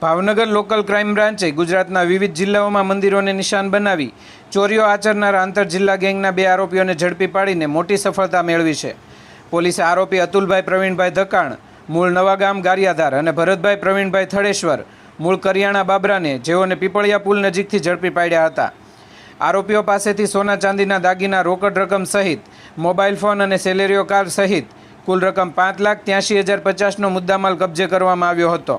Bhavnagar local crime બ્રાન્ચે ગુજરાતના વિવિધ જિલ્લાઓમાં મંદિરોને નિશાન બનાવી ચોરીઓ આચરનારા આંતરજિલ્લા ગેંગના 2 આરોપીઓને ઝડપી પાડીને મોટી સફળતા મેળવી છે। પોલીસે આરોપી અતુલભાઈ પ્રવીણભાઈ ધકાણ મૂળ નવાગામ ગારિયાધાર અને ભરતભાઈ પ્રવીણભાઈ થળેશ્વર મૂળ કરિયાણા બાબરાને જેઓને પીપળિયા પુલ નજીકથી ઝડપી પાડ્યા હતા। આરોપીઓ પાસેથી સોના ચાંદીના દાગીના, રોકડ રકમ સહિત મોબાઈલ ફોન અને સેલેરિયો કાર સહિત કુલ રકમ 5,83,050નો મુદ્દામાલ કબજે કરવામાં આવ્યો હતો।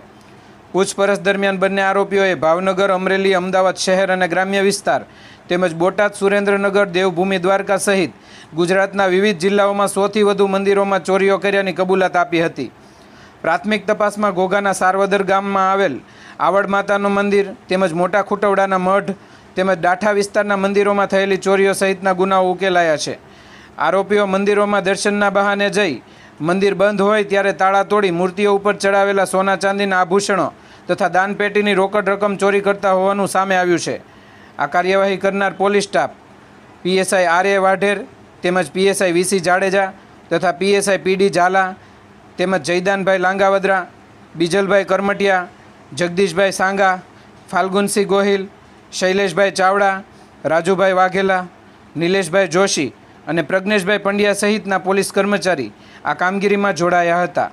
પૂછપરછ દરમિયાન બંને આરોપીઓએ ભાવનગર, અમરેલી, અમદાવાદ શહેર અને ગ્રામ્ય વિસ્તાર તેમજ બોટાદ, સુરેન્દ્રનગર, દેવભૂમિ, દ્વારકા સહિત ગુજરાતના વિવિધ જિલ્લાઓમાં 100થી વધુ મંદિરોમાં ચોરીઓ કર્યાની કબૂલાત આપી હતી। પ્રાથમિક તપાસમાં ઘોઘાના સારવદર ગામમાં આવેલ આવડ માતાનું મંદિર તેમજ મોટા ખૂટવડાના મઢ તેમજ ડાઠા વિસ્તારના મંદિરોમાં થયેલી ચોરીઓ સહિતના ગુનાઓ ઉકેલાયા છે। આરોપીઓ મંદિરોમાં દર્શનના બહાને જઈ મંદિર બંધ હોય ત્યારે તાળા તોડી મૂર્તિઓ ઉપર ચડાવેલા સોના ચાંદીના આભૂષણો તથા દાનપેટીની રોકડ રકમ ચોરી કરતા હોવાનું સામે આવ્યું છે। આ કાર્યવાહી કરનાર પોલીસ સ્ટાફ પીએસઆઈ આર.એ. વાઢેર તેમજ પીએસઆઈ વી.સી. જાડેજા તથા પીએસઆઈ પી.ડી. ઝાલા તેમજ જયદાનભાઈ લાંગાવદરા, બીજલભાઈ કરમટિયા, જગદીશભાઈ સાંગા, ફાલ્ગુનસિંહ ગોહિલ, શૈલેષભાઈ ચાવડા, રાજુભાઈ વાઘેલા, નિલેશભાઈ જોશી અને પ્રજ્ઞેશભાઈ પંડ્યા સહિતના પોલીસ કર્મચારી આ કામગીરીમાં જોડાયા હતા।